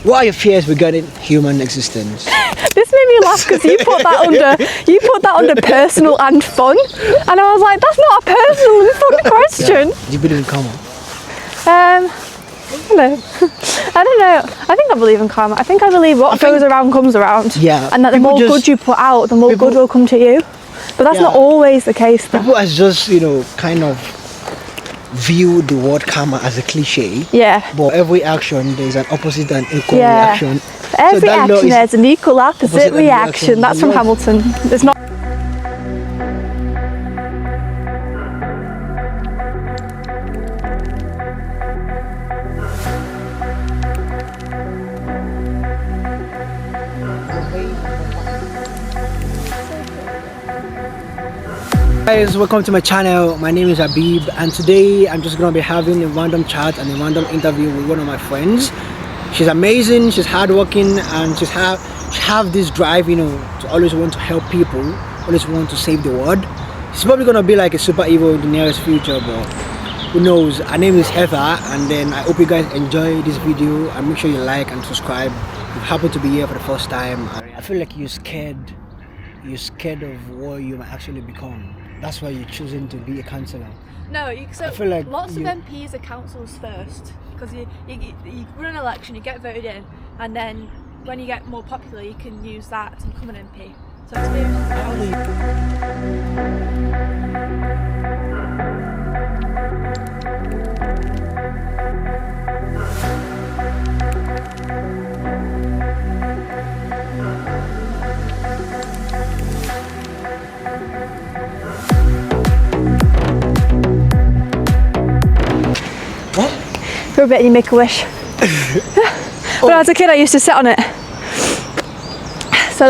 What are your fears regarding human existence? This made me laugh because you put that under personal and fun, and I was like, that's not a personal and fun question. Yeah. Do you believe in karma? No. I don't know. I think I believe in karma. I think I believe what goes around comes around. Yeah. And that the more good you put out, the more good will come to you. But that's not always the case. Though. People has just, kind of view the word karma as a cliche. Yeah. But every action, there's an opposite and equal reaction. For every action, there's an equal opposite reaction. That's from Hamilton. It's not. Guys, welcome to my channel. My name is Habib, and today I'm just gonna be having a random chat and a random interview with one of my friends. She's amazing, she's hardworking, and she have this drive, to always want to help people, always want to save the world. She's probably gonna be like a superhero in the nearest future, but who knows. Her name is Heather, and then I hope you guys enjoy this video and make sure you like and subscribe. If you happen to be here for the first time, I feel like you're scared of what you might actually become. That's why you're choosing to be a councillor. No, so I feel like lots of MPs are councillors first, because you run an election, you get voted in, and then when you get more popular, you can use that to become an MP. So for a bit, you make a wish. When I was a kid, I used to sit on it. So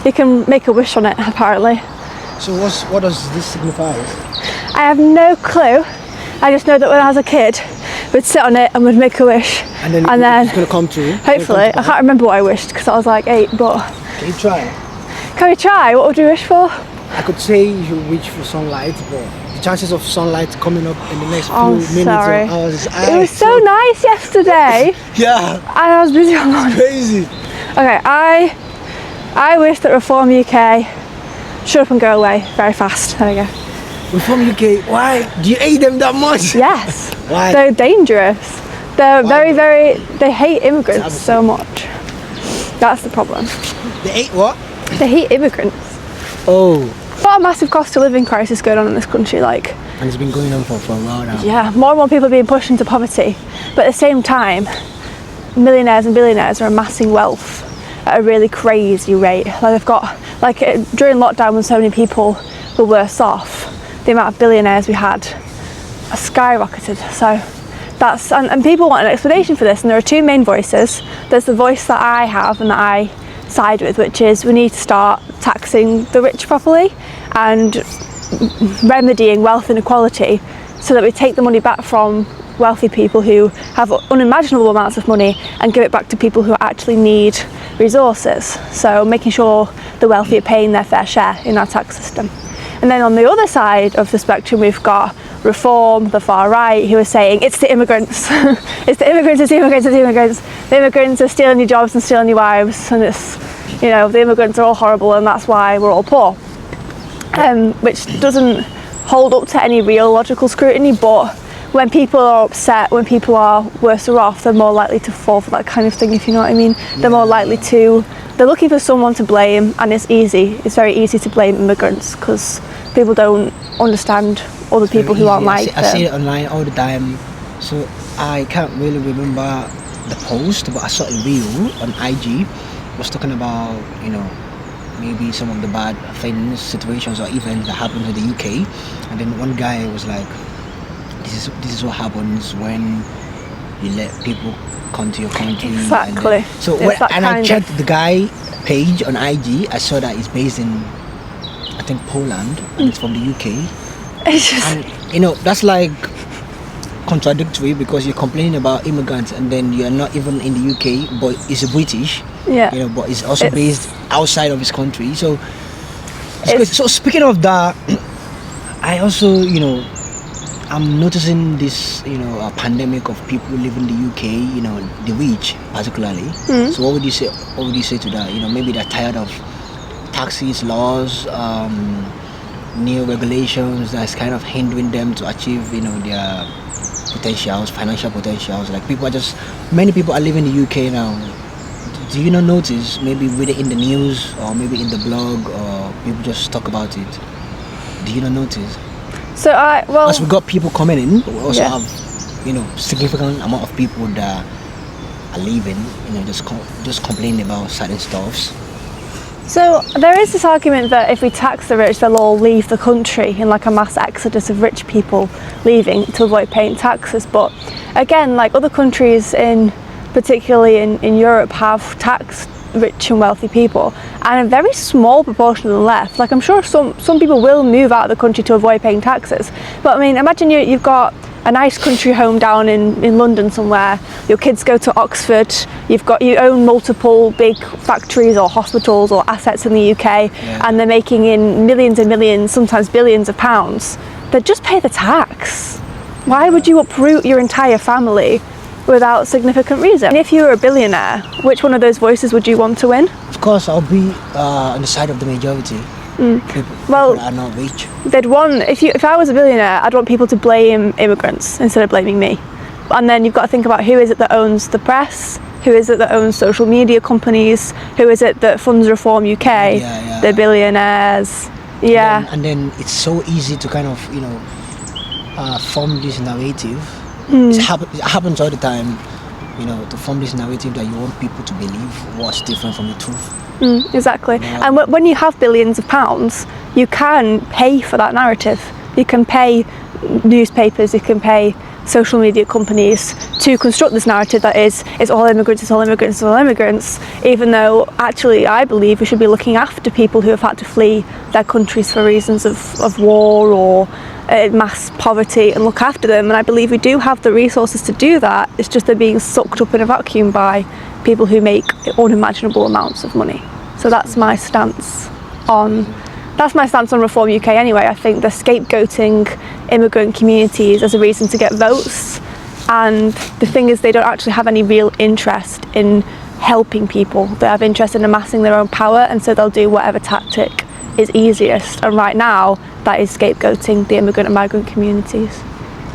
you can make a wish on it, apparently. So what does this signify? I have no clue. I just know that when I was a kid, we'd sit on it and we'd make a wish. And then it's gonna come true. Hopefully, I can't remember what I wished because I was like 8. But can you try? Can we try? What would you wish for? I could say you wish for sunlight, but the chances of sunlight coming up in the next few minutes or hours. It was so nice yesterday. Yeah. And I was busy on lunch. Crazy. Okay, I wish that Reform UK shut up and go away very fast. There we go. Reform UK, why? Do you hate them that much? Yes. Why? They're dangerous. They're they hate immigrants so much. That's the problem. They hate what? They hate immigrants. Oh. Got a massive cost of living crisis going on in this country, and it's been going on for a while now. Yeah, more and more people are being pushed into poverty, but at the same time, millionaires and billionaires are amassing wealth at a really crazy rate. They've got, during lockdown when so many people were worse off, the amount of billionaires we had skyrocketed. So that's, and people want an explanation for this, and there are two main voices. There's the voice that I have and that I side with, which is we need to start taxing the rich properly and remedying wealth inequality so that we take the money back from wealthy people who have unimaginable amounts of money and give it back to people who actually need resources. So making sure the wealthy are paying their fair share in our tax system. And then on the other side of the spectrum, we've got Reform, the far right, who are saying it's the immigrants. It's the immigrants, it's the immigrants, it's the immigrants. The immigrants are stealing your jobs and stealing your wives, and it's, the immigrants are all horrible and that's why we're all poor. Which doesn't hold up to any real logical scrutiny, but when people are upset, when people are worse off, they're more likely to fall for that kind of thing, if you know what I mean. Yeah. They're more likely they're looking for someone to blame, and it's very easy to blame immigrants because people don't understand other people who aren't like them. I see it online all the time, so I can't really remember the post, but I saw a reel on IG. It was talking about, maybe some of the bad things, situations or events that happened in the UK, and then one guy was like, this is what happens when you let people come to your country. Exactly. And I checked the guy page on IG. I saw that he's based in, I think, Poland, and it's from the UK. It's just, and that's like contradictory because you're complaining about immigrants and then you're not even in the UK, but he's a British. Yeah. But he's also based outside of his country. So speaking of that, I also, I'm noticing this, a pandemic of people living in the UK, the rich particularly. So what would you say? What would you say to that? Maybe they're tired of taxes, laws, new regulations that's kind of hindering them to achieve, their potentials, financial potentials. Like many people are living in the UK now. Do you not notice? Maybe read it in the news or maybe in the blog or people just talk about it. Do you not notice? So as we got people coming in, we also Yeah. have significant amount of people that are leaving, just complaining about certain stuffs. So there is this argument that if we tax the rich, they'll all leave the country in like a mass exodus of rich people leaving to avoid paying taxes. But again, like other countries particularly in Europe, have taxed rich and wealthy people, and a very small proportion of them left. Like I'm sure some people will move out of the country to avoid paying taxes. But I mean, imagine you've got a nice country home down in London somewhere, your kids go to Oxford, you own multiple big factories or hospitals or assets in the UK, and they're making in millions and millions, sometimes billions of pounds. They'd just pay the tax. Why would you uproot your entire family without significant reason? And if you were a billionaire, which one of those voices would you want to win? Of course, I'll be on the side of the majority. People are not rich. If I was a billionaire, I'd want people to blame immigrants instead of blaming me. And then you've got to think about who is it that owns the press, who is it that owns social media companies, who is it that funds Reform UK, the billionaires. And then it's so easy to kind of form this narrative. It happens all the time, to form this narrative that you want people to believe what's different from the truth. Exactly. And when you have billions of pounds, you can pay for that narrative. You can pay newspapers, you can pay social media companies to construct this narrative that it's all immigrants, it's all immigrants, it's all immigrants, even though actually I believe we should be looking after people who have had to flee their countries for reasons of war or mass poverty, and look after them. And I believe we do have the resources to do that. It's just they're being sucked up in a vacuum by people who make unimaginable amounts of money. So that's my stance on Reform UK anyway. I think they're scapegoating immigrant communities as a reason to get votes, and the thing is they don't actually have any real interest in helping people. They have interest in amassing their own power, and so they'll do whatever tactic is easiest, and right now that is scapegoating the immigrant and migrant communities.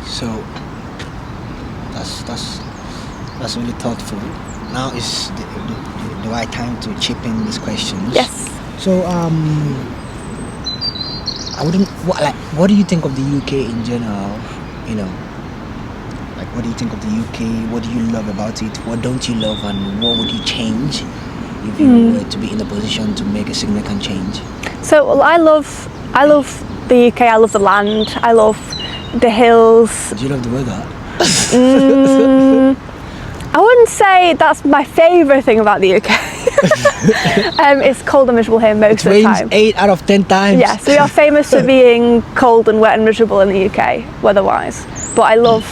So that's really thoughtful. Now is the right time to chip in these questions. Yes. So what do you think of the UK in general? Like what do you think of the UK? What do you love about it? What don't you love, and what would you change if you were to be in a position to make a significant change? So I love the UK. I love the land. I love the hills. Do you love the weather? I wouldn't say that's my favourite thing about the UK. It's cold and miserable here most of the time. It rains 8 out of 10 times. Yes, we are famous for being cold and wet and miserable in the UK, weather-wise. But I love.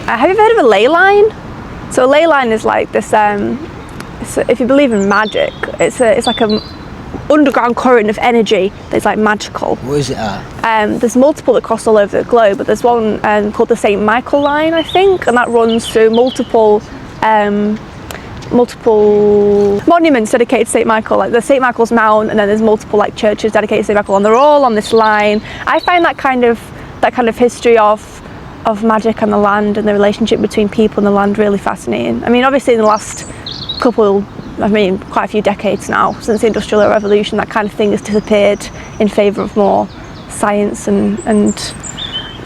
Have you heard of a ley line? So a ley line is like this. If you believe in magic, it's like a underground current of energy that's like magical. Where is it at? There's multiple that cross all over the globe, but there's one called the St. Michael line, I think, and that runs through multiple monuments dedicated to St. Michael, like the St. Michael's Mount, and then there's multiple like churches dedicated to St. Michael, and they're all on this line. I find that kind of history of magic and the land and the relationship between people and the land really fascinating. I mean, obviously in the last quite a few decades now, since the Industrial Revolution, that kind of thing has disappeared in favour of more science and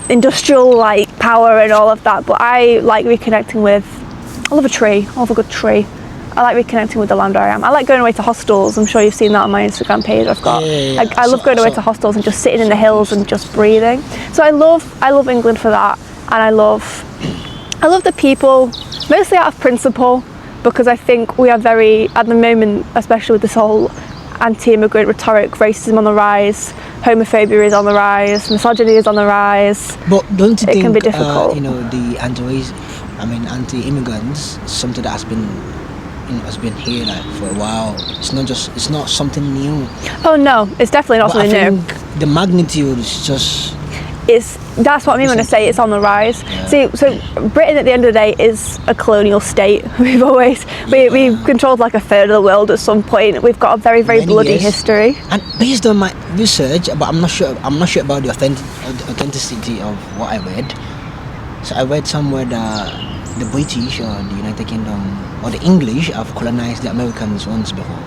industrial like power and all of that. But I like reconnecting with, I love a tree, I love a good tree. I like reconnecting with the land where I am. I like going away to hostels. I'm sure you've seen that on my Instagram page. I've got. I love going away to hostels and just sitting in the hills and just breathing. So I love England for that, and I love the people, mostly out of principle, because I think we are very, at the moment, especially with this whole anti-immigrant rhetoric, racism on the rise, homophobia is on the rise, misogyny is on the rise. But don't you think can be difficult. the anti-immigrants, something that has been has been here like for a while. It's not something new. Oh no, it's definitely not But something I new. think the magnitude is just. That's what I mean when I say it's on the rise. Yeah. See, so Britain at the end of the day is a colonial state. We've controlled like a third of the world at some point. We've got a very Many bloody years. history. And based on my research, but I'm not sure about the authenticity of what I read. So I read somewhere that the British or the United Kingdom or the English have colonized the Americans once before.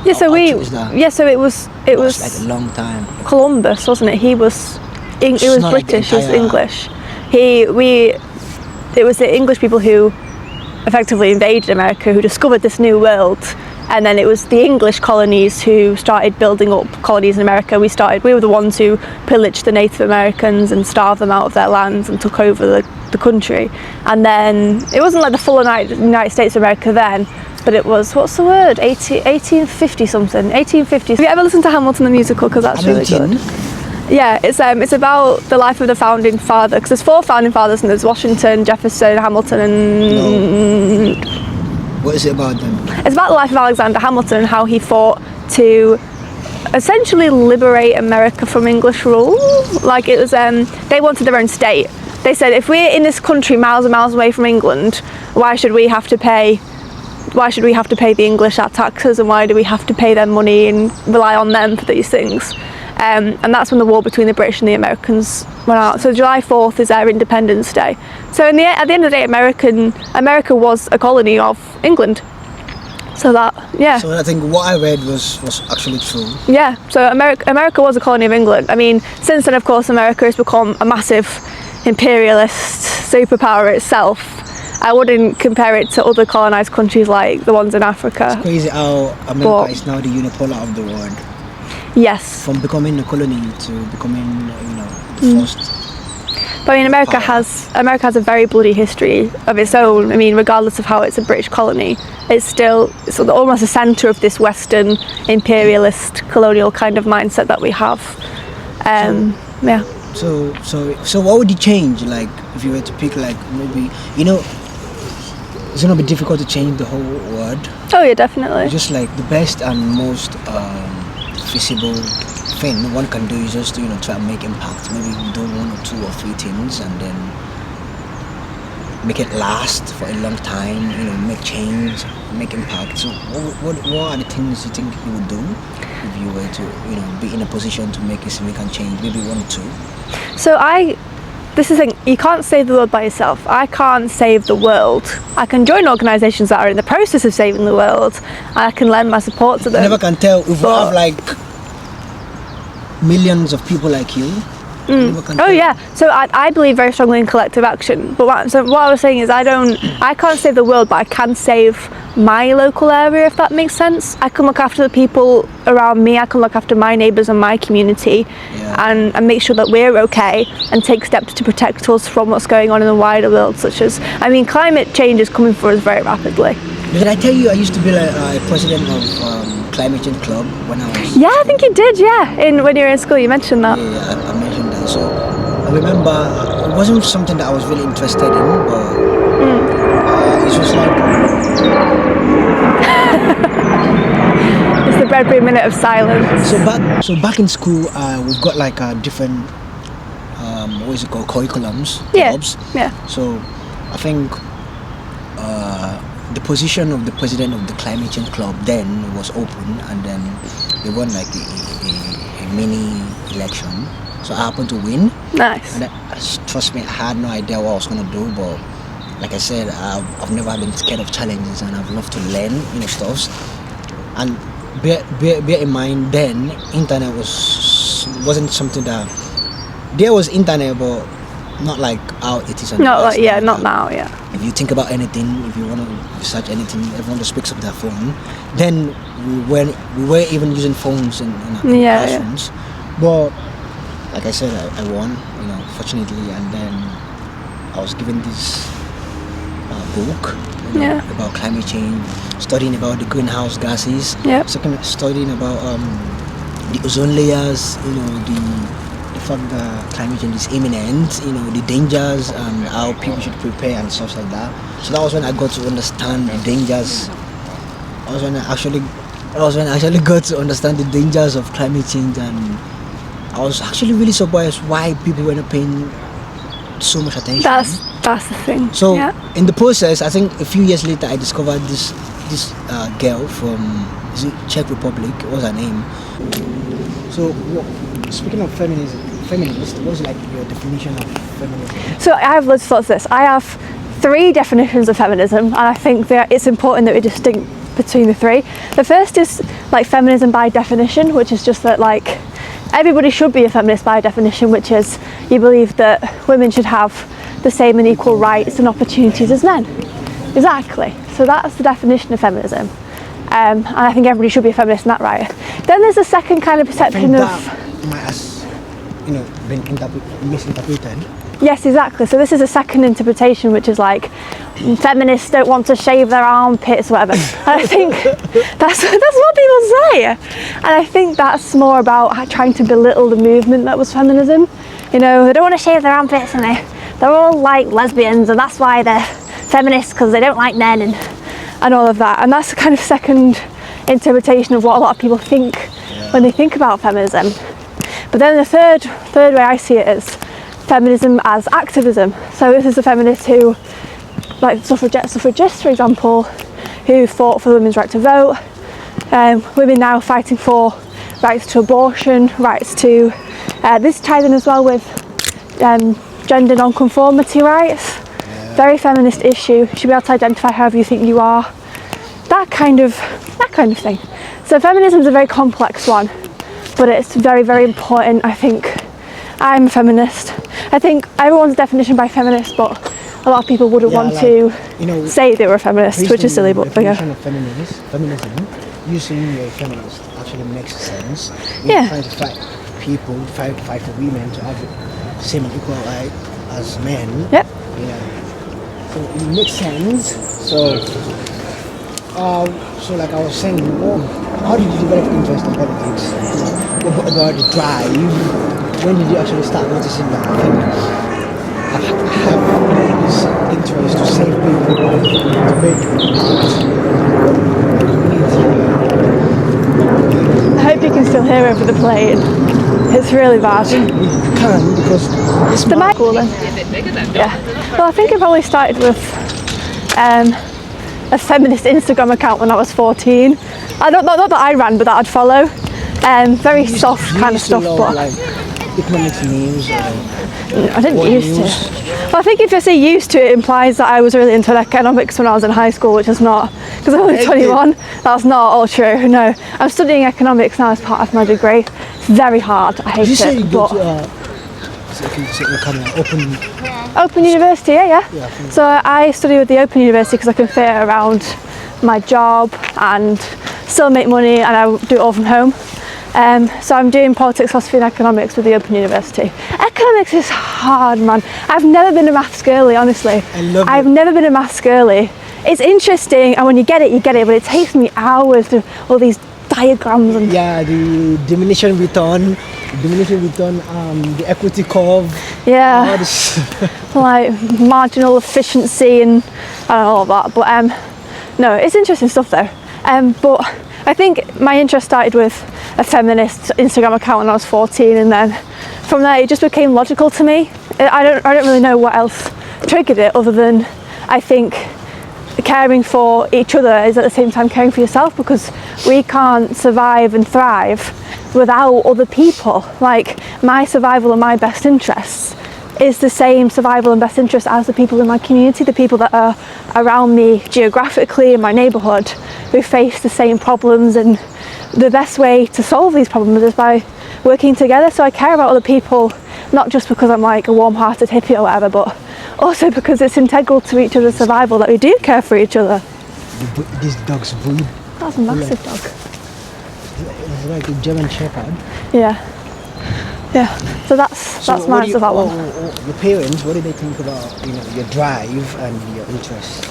Yeah, so How true is that? so it was Like a long time. Columbus, wasn't it? He was it was not like the British, he was entire- English. It was the English people who effectively invaded America, who discovered this new world, and then it was the English colonies who started building up colonies in America. We were the ones who pillaged the Native Americans and starved them out of their lands and took over the country. And then it wasn't like the full United States of America then, but it was, what's the word, 1850 something, 1850s. Have you ever listened to Hamilton the musical? Because that's really good. Yeah, it's about the life of the founding father, because there's 4 founding fathers, and there's Washington, Jefferson, Hamilton, and... No. What is it about them? It's about the life of Alexander Hamilton and how he fought to essentially liberate America from English rule. Like it was, they wanted their own state. They said, if we're in this country miles and miles away from England, why should we have to pay the English our taxes, and why do we have to pay them money and rely on them for these things? And that's when the war between the British and the Americans went out. So July 4th is their Independence Day. So at the end of the day, America was a colony of England. So that, yeah. So I think what I read was actually true. Yeah, so America was a colony of England. I mean, since then, of course, America has become a massive imperialist superpower itself. I wouldn't compare it to other colonised countries like the ones in Africa. It's crazy how America is now the unipolar of the world. Yes. From becoming a colony to becoming, the first. But I mean, America has a very bloody history of its own. I mean, regardless of how it's a British colony, it's almost a centre of this Western imperialist colonial kind of mindset that we have. Yeah. So what would you change? Like, if you were to pick, like, maybe, it's gonna be difficult to change the whole world. Oh yeah, definitely. Just like the best and most feasible thing one can do is just to try and make impact. Maybe do 1 or 2 or 3 things and then make it last for a long time. Make change, make impact. So what are the things you think you would do if you were to be in a position to make a significant change? Maybe 1 or 2. So this is the thing, you can't save the world by yourself. I can't save the world. I can join organisations that are in the process of saving the world, and I can lend my support to them. You never can tell if we have like millions of people like you. You never can Oh tell. yeah, so I believe very strongly in collective action. But what I was saying is I can't save the world, but I can save my local area, if that makes sense. I can look after the people around me, I can look after my neighbours and my community, and make sure that we're okay, and take steps to protect us from what's going on in the wider world, such as, climate change is coming for us very rapidly. Did I tell you I used to be like a president of Climate Change Club when I was... Yeah, I think you did, yeah. When you were in school, you mentioned that. Yeah, I mentioned that. So I remember it wasn't something that I was really interested in, but it was like... It's the Bradbury minute of silence. So back in school, we've got like a different, what is it called, curriculums, jobs. Yeah. So I think the position of the president of the Climate Change Club then was open, and then they won like a mini election. So I happened to win. Nice. And trust me, I had no idea what I was gonna do, but like I said, I've never been scared of challenges, and I've loved to learn, stuff. And bear in mind, then internet wasn't something that there was internet, but not like how it is. Not now. Yeah. If you think about anything, if you want to research anything, everyone just picks up their phone. Then we were even using phones in our classrooms. But like I said, I won, fortunately, and then I was given this book about climate change, studying about the greenhouse gases. Second, studying about the ozone layers, the fact that climate change is imminent, the dangers and how people should prepare and stuff like that. So that was when I got to understand the dangers I was when I actually got to understand the dangers of climate change, and I was actually really surprised why people were not paying so much attention. That's the thing. So in the process, I think a few years later, I discovered this girl from Czech Republic. What was her name? So speaking of feminist, what's like your definition of feminism? So I have loads of thoughts on this. I have 3 definitions of feminism, and I think that it's important that we distinct between the 3. The first is like feminism by definition, which is just that like everybody should be a feminist by definition, which is you believe that women should have the same and equal rights and opportunities as men. Exactly. So that's the definition of feminism. And I think everybody should be a feminist in that right. Then there's a second kind of perception of... might have, been misinterpreted. Yes, exactly. So this is a second interpretation, which is like feminists don't want to shave their armpits or whatever. And I think that's what people say. And I think that's more about trying to belittle the movement that was feminism. They don't want to shave their armpits, and they're all like lesbians, and that's why they're feminists, because they don't like men and all of that. And that's the kind of second interpretation of what a lot of people think when they think about feminism. But then the third way I see it is feminism as activism. So this is a feminist who, like suffragists for example, who fought for women's right to vote, women now fighting for rights to abortion, rights to, this ties in as well with gender non-conformity rights. Very feminist issue. You should be able to identify however you think you are. That kind of thing. So feminism is a very complex one, but it's very, very important. I think I'm a feminist. I think everyone's definition by feminist, but a lot of people wouldn't want to say they were a feminist, which is silly. But definition of feminism, you saying you're a feminist actually makes sense. You're trying to fight for women to have the same and equal right as men. Yep. So it makes sense. So like I was saying, how did you develop interest in politics? What about the drive? When did you actually start noticing that I have this interest to save people, to make I hope you can still hear over the plane. It's really bad. You can, because it's the mic cooling. Yeah. Well, I think I probably started with a feminist Instagram account when I was 14. Not that I ran, but that I'd follow. Very soft kind of stuff. But like economics news. I didn't used to. Well, I think if I say used to, it implies that I was really into economics when I was in high school, which is not, because I'm only 21. That's not all true. No, I'm studying economics now as part of my degree. It's very hard. I hate it. Go to, Open University, yeah. So I study with the Open University because I can fit it around my job and still make money, and I do it all from home. So I'm doing politics, philosophy and economics with the Open University. Economics is hard, man. I've never been a maths girly, honestly. I've never been a maths girly. It's interesting, and when you get it, but it takes me hours to all these diagrams and the diminishing return, the equity curve. Yeah, like marginal efficiency and all of that. But no, it's interesting stuff though. But I think my interest started with a feminist Instagram account when I was 14, and then from there it just became logical to me. I don't really know what else triggered it, other than I think caring for each other is at the same time caring for yourself, because we can't survive and thrive without other people. Like, my survival and my best interests is the same survival and best interest as the people in my community, the people that are around me geographically in my neighbourhood, who face the same problems. And the best way to solve these problems is by working together. So I care about other people, not just because I'm like a warm-hearted hippie or whatever, but also because it's integral to each other's survival that we do care for each other. This dog's breed. That's a massive dog. It's like a German Shepherd. Yeah. So that's mine for that one. Your parents, what did they think about your drive and your interests?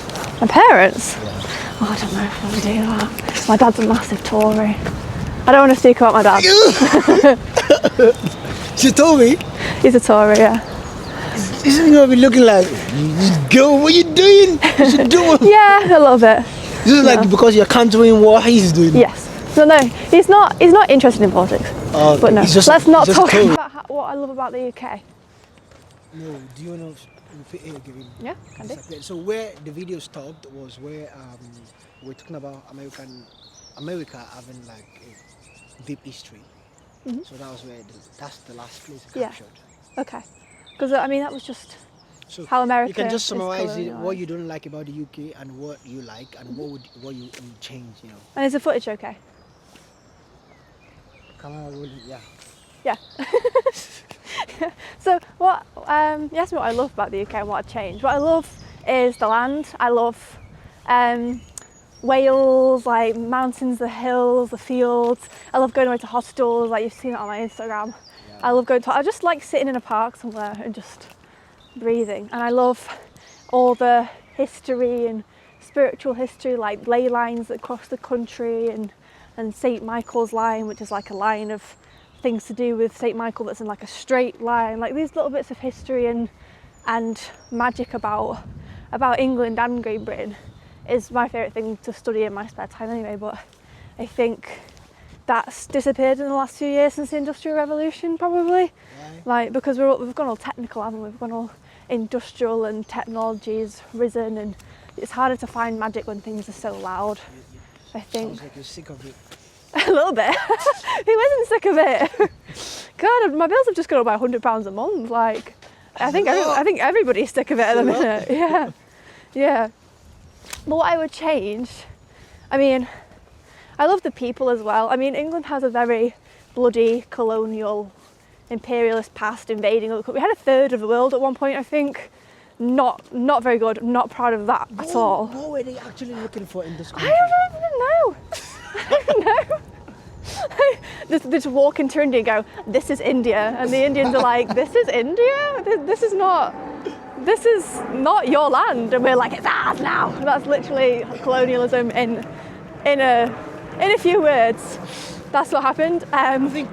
My parents? Yeah. Oh, I don't know if I want to do that. My dad's a massive Tory. I don't want to speak about my dad. She told me. He's a Tory, yeah. Isn't he gonna be looking like, girl, what are you doing? You should do it. Yeah, a little bit. This is like because you're countering what he's doing. Yes. No, he's not interested in politics. But no, let's not talk about what I love about the UK. No, do you know? Yeah, can do. So where the video stopped was where we're talking about America having like a deep history. So that was that's the last place it captured. Okay. Because I mean that was just so how America. You can just summarize it, colonialised. what you don't like about the UK and what you like and what you would change, you know. And is the footage okay? Camera rolling, yeah. Yeah. So what? You asked me what I love about the UK and what I'd change. What I love is the land. I love Wales, like mountains, the hills, the fields. I love going away to hostels, like you've seen it on my Instagram. Yeah. I love going to. I just like sitting in a park somewhere and just breathing. And I love all the history and spiritual history, like ley lines that cross the country, and St. Michael's line, which is like a line of things to do with St. Michael that's in like a straight line, like these little bits of history and magic about England and Great Britain is my favourite thing to study in my spare time anyway. But I think that's disappeared in the last few years since the Industrial Revolution, probably. Right. Like because we've gone all technical, haven't we? We've gone all industrial and technology's risen, and it's harder to find magic when things are so loud. I think. Sounds like you're sick of it. A little bit. Who isn't sick of it? God, my bills have just gone up by £100 a month. Like, I think everybody's sick of it at the minute. Yeah, yeah. But what I would change, I mean, I love the people as well. I mean, England has a very bloody colonial, imperialist past, invading other countries. We had a third of the world at one point, I think. Not very good. I'm not proud of that at all. What were they actually looking for in this country? I don't know. I don't know. They just walk into India and go, this is India, and the Indians are like, this is India? This is not your land, and we're like, it's ours now. That's literally colonialism in a few words. That's what happened. I mean,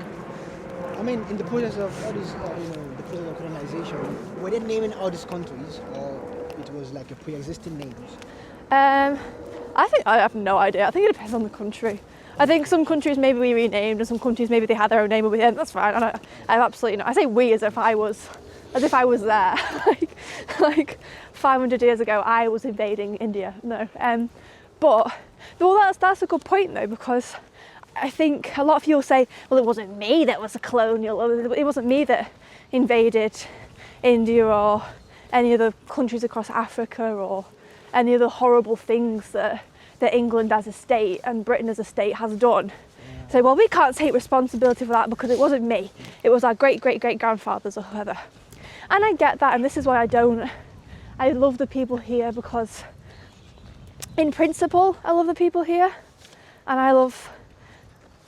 in the process of all this, the process of colonization, were they naming all these countries, or it was like a pre-existing names? I have no idea. I think it depends on the country. I think some countries maybe we renamed, and some countries maybe they had their own name, but we didn't. That's fine. I have absolutely no. I say we as if I was there. like 500 years ago, I was invading India. No. But that's a good point though, because I think a lot of people say, well, it wasn't me that was a colonial, or it wasn't me that invaded India or any other countries across Africa or any other horrible things that England as a state and Britain as a state has done. Yeah. So, well, we can't take responsibility for that because it wasn't me. It was our great-great-great-grandfathers or whoever. And I get that, and this is why I love the people here, because in principle, I love the people here, and I love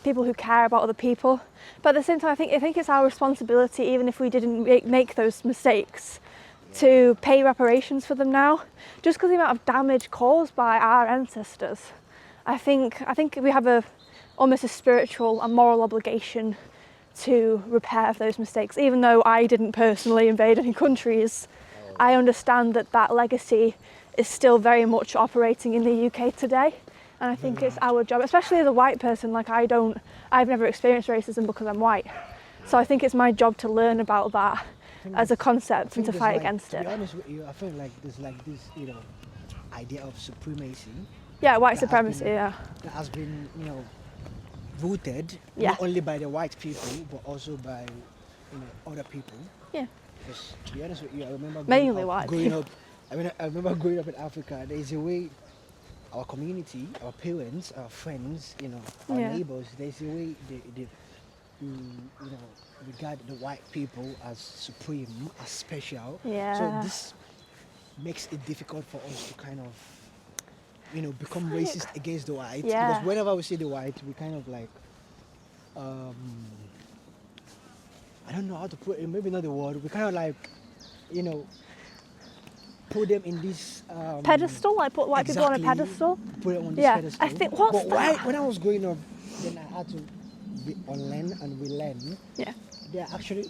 people who care about other people. But at the same time, I think it's our responsibility, even if we didn't make those mistakes, to pay reparations for them now, just because the amount of damage caused by our ancestors. I think we have almost a spiritual and moral obligation to repair those mistakes. Even though I didn't personally invade any countries, I understand that legacy is still very much operating in the UK today, and I think it's our job, especially as a white person. Like I've never experienced racism because I'm white, so I think it's my job to learn about that as a concept and to fight against it. To be honest with you, I feel like there's like this, idea of supremacy. Yeah, white supremacy. That has been, voted not only by the white people but also by, other people. Yeah. Because to be honest with you, I remember I remember growing up in Africa. There's a way our community, our parents, our friends, our neighbors. There's a way they regard the white people as supreme, as special. Yeah. So this makes it difficult for us to kind of, become racist against the whites. Yeah. Because whenever we see the white, we kind of like, I don't know how to put it, maybe not the word, we kind of like, put them in this pedestal, like put white people on a pedestal. Put them on this pedestal. I think when I was growing up, then I had to unlearn and relearn. Yeah. They're actually,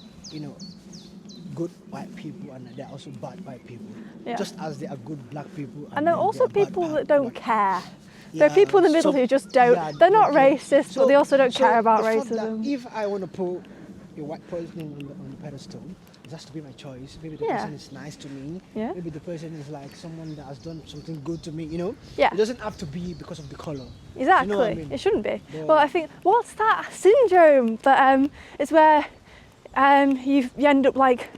good white people, and they're also bad white people. Yeah. Just as there are good black people. And there are also people that don't care. There are people in the middle who just don't. Yeah, they're not racist, so- but they also don't so care about the fact that racism. if I want to put a white person on the pedestal, it has to be my choice. Maybe the Yeah. person is nice to me. Yeah. Maybe the person is like someone that has done something good to me. You know. Yeah. It doesn't have to be because of the color. Exactly. You know what I mean? It shouldn't be. Yeah. Well, I think what's that syndrome that it's where you end up like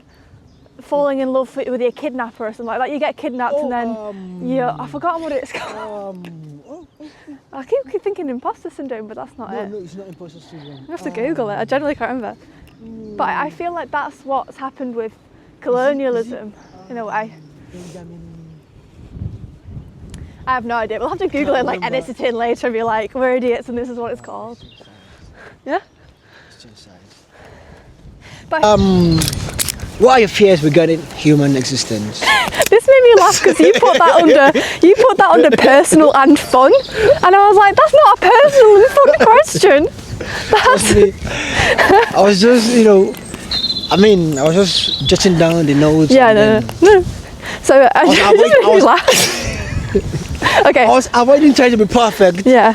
falling in love with your kidnapper or something like that. You get kidnapped and then I've forgotten what it's called. I keep thinking imposter syndrome, but that's not it. No, it's not imposter syndrome. You have to Google it. I generally can't remember. But I feel like that's what's happened with colonialism in a way. I have no idea. We'll have to Google it, like edit it in later and be like, we're idiots and this is what it's called. Yeah? But what are your fears regarding human existence? this made me laugh because you put that under personal and fun, and I was like, that's not a personal and fun question. I was just, I was just jotting down the notes. Yeah, no. So I was laugh. Okay. I was avoiding trying to be perfect. Yeah.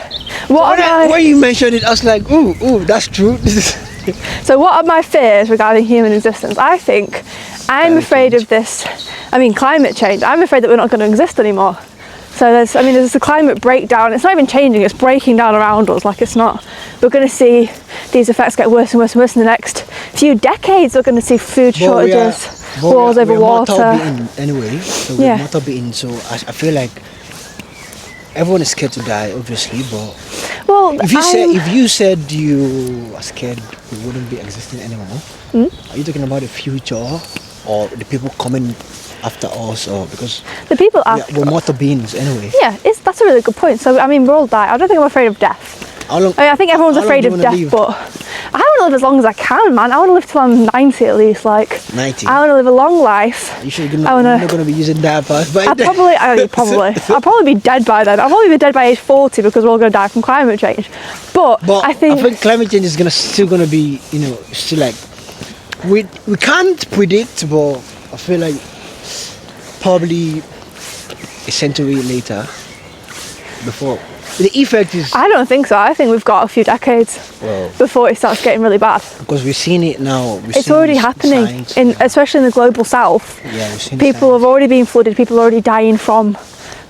When you mentioned it, I was like, ooh, that's true. So what are my fears regarding human existence? I'm afraid of this. Climate change. I'm afraid that we're not going to exist anymore. So there's a climate breakdown. It's not even changing, it's breaking down around us. Like it's not. We're going to see these effects get worse and worse and worse in the next few decades. We're going to see food shortages, wars over water. We're mortal beings, so I feel like everyone is scared to die, obviously, but if you said you are scared we wouldn't be existing anymore, are you talking about the future or the people coming after us, or because the people after we're mortal beings anyway? Yeah, that's a really good point. So we'll all die. I don't think I'm afraid of death. I think everyone's afraid of death, but I want to live as long as I can, man. I want to live till I'm 90 at least. 90. I want to live a long life. You sure you're not going to be using diapers by then? I'll probably be dead by then. I'll probably be dead by age 40 because we're all going to die from climate change. But I think climate change is still going to be, still like we can't predict, but I feel like probably a century later before. The effect is... I don't think so. I think we've got a few decades before it starts getting really bad. Because we've seen it now. It's already happening, especially in the global south. Yeah, we've seen people have already been flooded. People are already dying from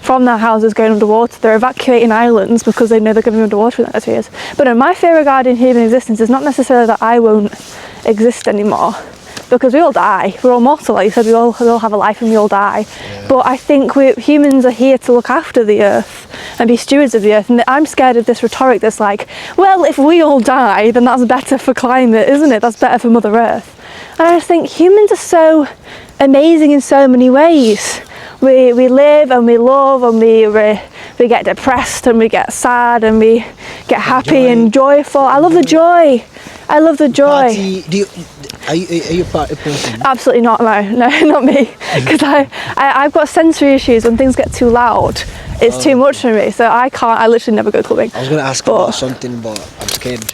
their houses going underwater. They're evacuating islands because they know they're going to be underwater in the next few years. But no, my fear regarding human existence is not necessarily that I won't exist anymore. Because we all die. We're all mortal, like you said. We all have a life and we all die. Yeah. But I think humans are here to look after the earth and be stewards of the earth. And I'm scared of this rhetoric that's like, well, if we all die, then that's better for climate, isn't it? That's better for Mother Earth. And I just think humans are so amazing in so many ways. We live and we love and we get depressed and we get sad and we get happy and joyful. I love the joy. I love the joy. Are you a party person? Absolutely not, no, not me. Because I've got sensory issues. When things get too loud, it's too much for me. So I literally never go clubbing. I was going to ask about something, but I'm scared.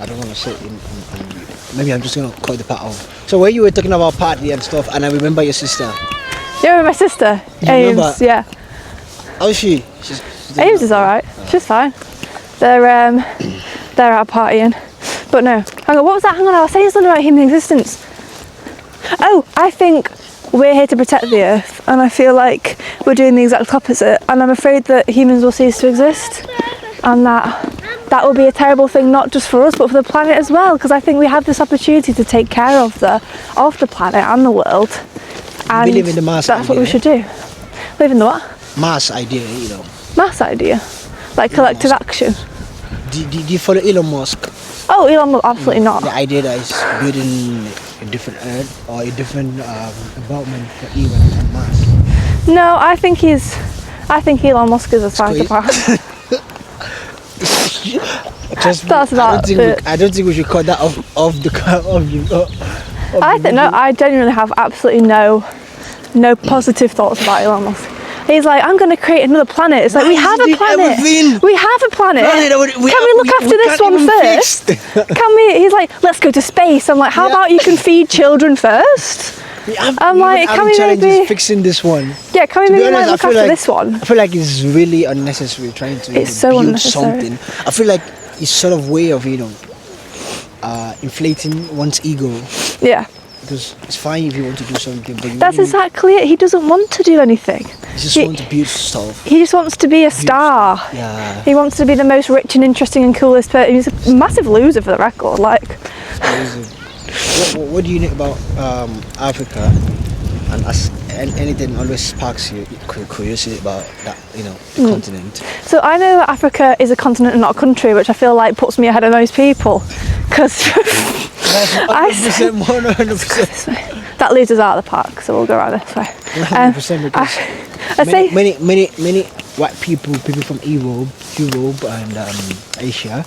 I don't want to say it. Maybe I'm just going to cut the part off. So when you were talking about party and stuff, and I remember your sister. You remember my sister? Ames, yeah. How's she? Ames is alright. She's fine. They're out partying. But no, hang on, what was that? Hang on, I was saying something about human existence. Oh, I think we're here to protect the earth, and I feel like we're doing the exact opposite, and I'm afraid that humans will cease to exist, and that will be a terrible thing, not just for us, but for the planet as well, because I think we have this opportunity to take care of the planet and the world, and we live in the mass that's idea. what we should do. Live in the what? Mass idea, Mass idea? Like collective action? Do you follow Elon Musk? Oh, Elon Musk, absolutely not. The idea that is building a different Earth or a different environment for Elon and Musk. No, I think Elon Musk is a psychopath. That's about it. I don't think we should cut that off the I genuinely have absolutely no positive thoughts about Elon Musk. He's like, I'm going to create another planet. It's like, we have a planet. We have a planet. Can we look after this one first? He's like, let's go to space. I'm like, how about you can feed children first? I'm like, can we challenges maybe fixing this one? Yeah, can we To be maybe honest, I look feel after like- this one? I feel like it's really unnecessary trying to It's so build unnecessary. something. I feel like it's sort of way of inflating one's ego, Yeah. because it's fine if you want to do something, but you That's really, exactly it. He doesn't want to do anything. you just he- want to build stuff. He just wants to be a star. Yeah, He wants to be the most rich and interesting and coolest person. He's a massive loser for the record. Like, what do you know about Africa? And anything always sparks your curiosity about that, the continent. so I know that Africa is a continent and not a country, which I feel like puts me ahead of most people. Because 100%, 100%. that leaves us out of the park, so we'll go around this way. 100% because I say, many white people from Europe and Asia,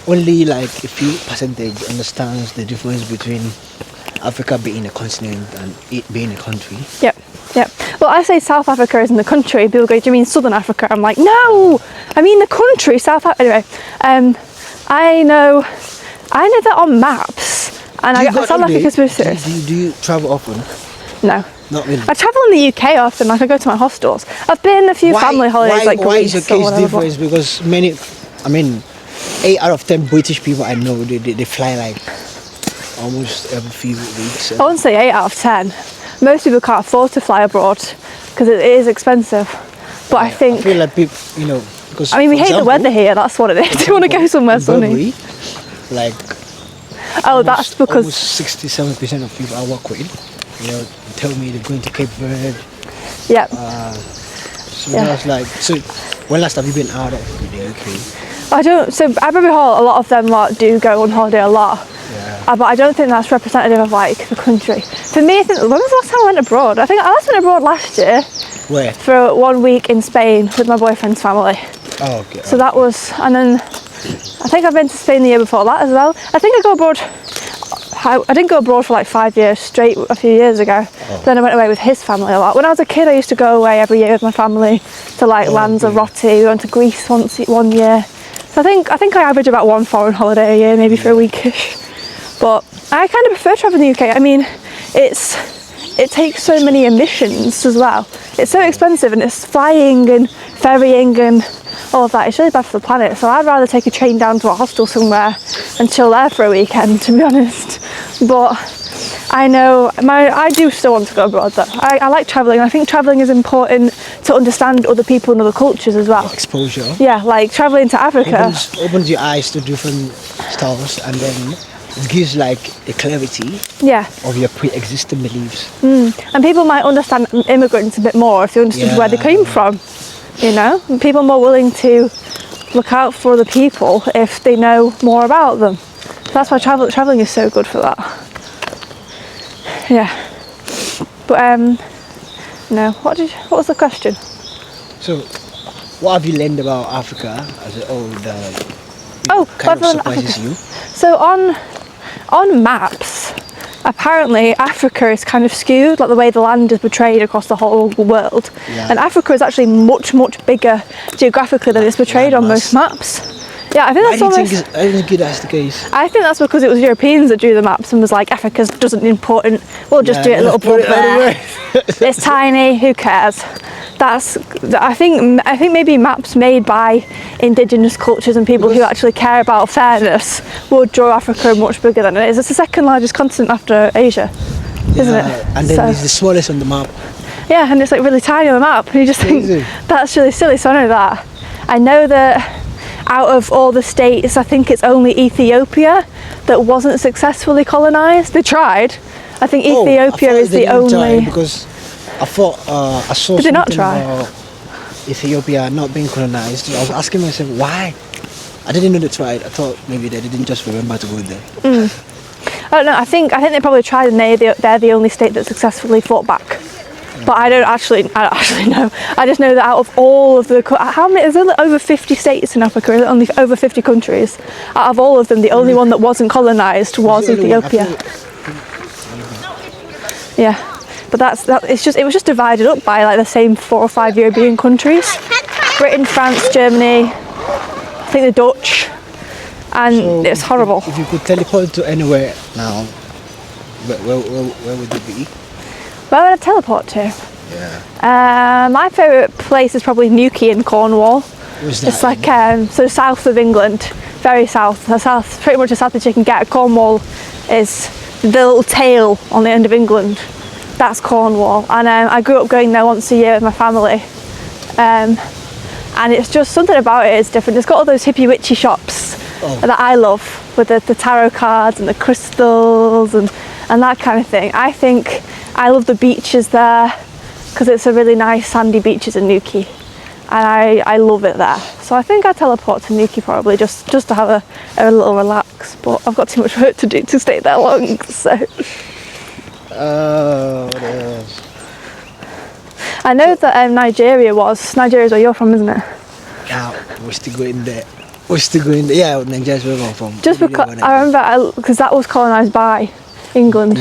only like a few percentage understands the difference between Africa being a continent and it being a country. Yep. Well, I say South Africa isn't the country. People go, do you mean Southern Africa? I'm like, no, I mean the country, South Africa. Anyway, I know that on maps, and I sound like a conspiracy. Do you travel often? No. Not really. I travel in the UK often, like I go to my hostels. I've been a few family holidays, like why is Greece your or case whatever. different? Because 8 out of 10 British people I know, they fly like almost every few weeks. I wouldn't say 8 out of 10. Most people can't afford to fly abroad because it is expensive. But I I think, feel like people, because I mean, we for hate the example- weather here. That's what it is. Do you want to go somewhere in sunny? Burberry, like Oh, that's because almost 67% of people I work with, tell me they're going to Cape Verde. yeah. So Yeah. I was like, so when last have you been out of the UK? I don't. So Abbey Hall, a lot of them do go on holiday a lot. Yeah. But I don't think that's representative of like the country. For me, I think when was the last time I went abroad? I think I last went abroad last year Where? for 1 week in Spain with my boyfriend's family. Oh, okay. So that was, and then I think I've been to Spain the year before that as well. I think I go abroad. I didn't go abroad for like 5 years straight a few years ago. Then I went away with his family a lot. When I was a kid, I used to go away every year with my family to like Lanzarote. We went to Greece one year. So I think I average about one foreign holiday a year, maybe for a weekish. But I kind of prefer traveling in the UK. I mean, it takes so many emissions as well. It's so expensive, and it's flying and ferrying and all of that. It's really bad for the planet. So I'd rather take a train down to a hostel somewhere and chill there for a weekend, to be honest. But I know I do still want to go abroad though. I like travelling. I think travelling is important to understand other people and other cultures as well. Exposure. Yeah, like travelling to Africa. Opens your eyes to different styles, and then it gives like a clarity Yeah. of your pre-existing beliefs. And people might understand immigrants a bit more if they understood where they came from, And people are more willing to look out for other people if they know more about them. That's why travelling is so good for that. Yeah. But no, what was the question? So, what have you learned about Africa as a whole that kind of on surprises Africa. you? So on maps, apparently Africa is kind of skewed, like the way the land is portrayed across the whole world. Yeah. And Africa is actually much bigger geographically than it's portrayed on most maps. Yeah, I think I that's didn't almost. think that's the case. I think that's because it was Europeans that drew the maps and was like, Africa's doesn't important. We'll just do it a little put bit there. It's tiny. Who cares? I think maybe maps made by indigenous cultures and people who actually care about fairness would draw Africa much bigger than it is. It's the second largest continent after Asia, isn't it? And then it's the smallest on the map. Yeah, and it's like really tiny on the map. And you just think that's really silly. So I know that. I know that out of all the states, I think it's only Ethiopia that wasn't successfully colonised. They tried. I think Ethiopia is the only. Because I thought I saw Did they something not try? about Ethiopia not being colonized. I was asking myself why. I didn't know they tried. I thought maybe they didn't just remember to go there. I don't know. I think they probably tried, and they're the only state that successfully fought back. But I don't actually know. I just know that out of all of the how many? There's only over 50 states in Africa. There's only over 50 countries. Out of all of them, the only one that wasn't colonised was Ethiopia. Yeah, but it was just divided up by like the same 4 or 5 European countries: Britain, France, Germany, I think the Dutch, and it's horrible. If you could teleport to anywhere now, where would it be? Where would I teleport to? Yeah. My favourite place is probably Newquay in Cornwall. Where's that? It's like so south of England, very south. The south, pretty much as south as you can get. Cornwall is the little tail on the end of England. That's Cornwall, and I grew up going there once a year with my family. And it's just something about it is different. It's got all those hippie witchy shops that I love, with the tarot cards and the crystals and that kind of thing. I think I love the beaches there because it's a really nice sandy beaches in Newquay, and I love it there. So I think I teleport to Newquay probably just to have a little relax. But I've got too much work to do to stay there long. So. Oh, yes. I know that Nigeria's where you're from, isn't it? Yeah, we're still going there. Yeah, Nigeria's where I'm from. Just because I remember, because that was colonised by England,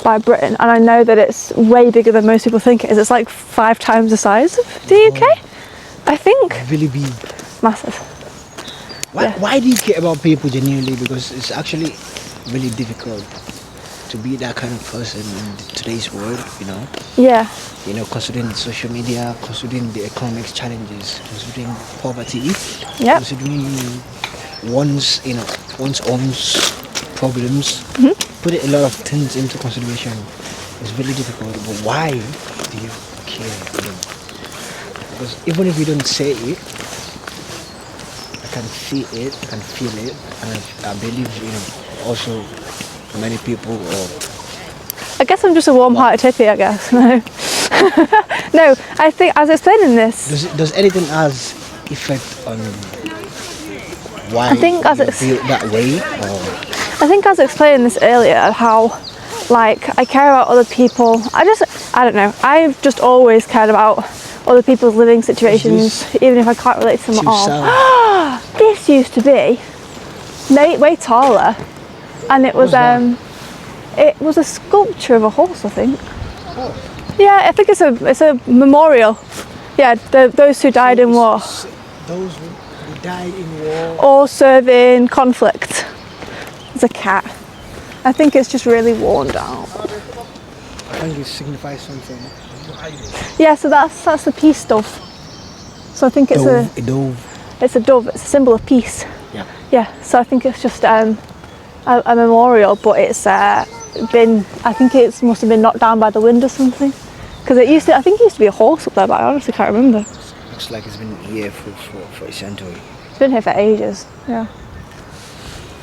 by Britain, and I know that it's way bigger than most people think it is. It's like 5 times the size of the UK, I think. Really big. Massive. Why do you care about people genuinely? Because it's actually really difficult to be that kind of person in today's world, you know? Yeah. You know, considering the social media, considering the economic challenges, considering poverty, considering one's own problems, put a lot of things into consideration. It's really difficult. But why do you care? You know? Because even if you don't say it, I can see it, I can feel it, and I believe, you know, also many people. I guess I'm just a warm-hearted hippie, I guess. No. No, I think as explaining this. Does anything has effect on why I think you feel that way? Or? I think as explaining this earlier, how like I care about other people. I don't know. I've just always cared about other people's living situations, even if I can't relate to them at all. This used to be way taller, and it was a sculpture of a horse, I think. Oh. Yeah, I think it's a memorial. Yeah, those who died in war. Those who died in war. Or serving conflict. It's a cat. I think it's just really worn down. I think it signifies something. Yeah, so that's the peace dove. So I think it's a dove. It's a dove. It's a symbol of peace. Yeah. Yeah. So I think it's just a memorial, but it's been. I think it must have been knocked down by the wind or something. Because I think it used to be a horse up there, but I honestly can't remember. Looks like it's been here for a century. It's been here for ages. Yeah.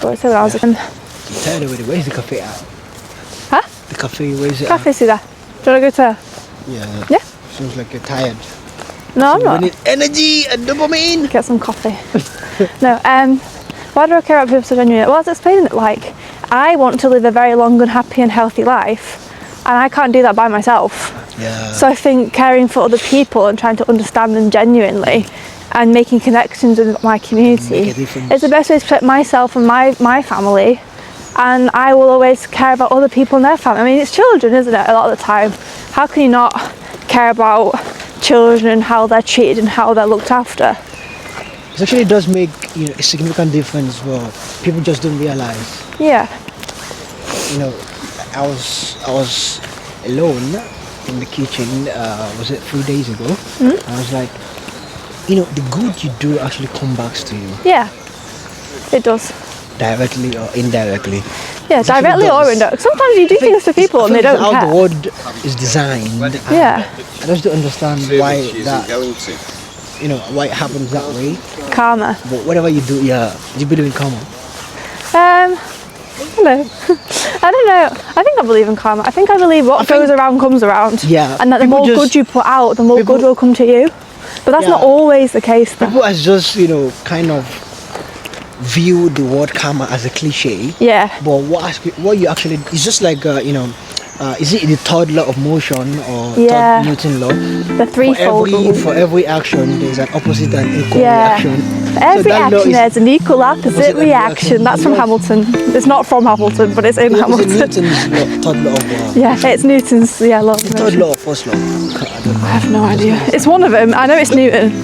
But so when I was I'm tired of it. Where's the cafe at? Huh? The cafe, where's it at? Cafe's there. Do you want to go to there? Yeah. Yeah? Seems like you're tired. No, I'm not. We need energy and dopamine. Get some coffee. No, why do I care about people so genuinely? Well, I was explaining it like, I want to live a very long and happy and healthy life, and I can't do that by myself. Yeah. So I think caring for other people and trying to understand them genuinely and making connections with my community is the best way to protect myself and my family. And I will always care about other people and their family. I mean, it's children, isn't it, a lot of the time? How can you not care about children and how they're treated and how they're looked after? It actually does make, you know, a significant difference. Well, people just don't realize. Yeah. You know, I was alone in the kitchen. Was it 3 days ago? I was like, you know, the good you do actually comes back to you. Yeah, it does. Directly or indirectly. Yeah, directly or indirectly. Sometimes you do things to people and they don't care. How the world is designed. Yeah. I just don't understand why that. You know, why it happens that way. Karma. But whatever you do, yeah. Do you believe in karma? Hello. I don't know. I think I believe in karma. I think I believe what goes around comes around. Yeah. And that the more good you put out, the more good will come to you. But that's not always the case. Though. People has just, you know, kind of view the word karma as a cliche. Yeah. But what you actually, it's just like, you know, is it the third law of motion or third Newton law? The threefold rule. For every action, there's an opposite and equal reaction. For every action, there's an equal opposite reaction. That's from Hamilton. It's not from Hamilton, but it's in Hamilton. It's Newton's law, third law of yeah, it's Newton's law of motion. Third law or first law? I don't know. I have no idea. It's one of them. I know it's Newton.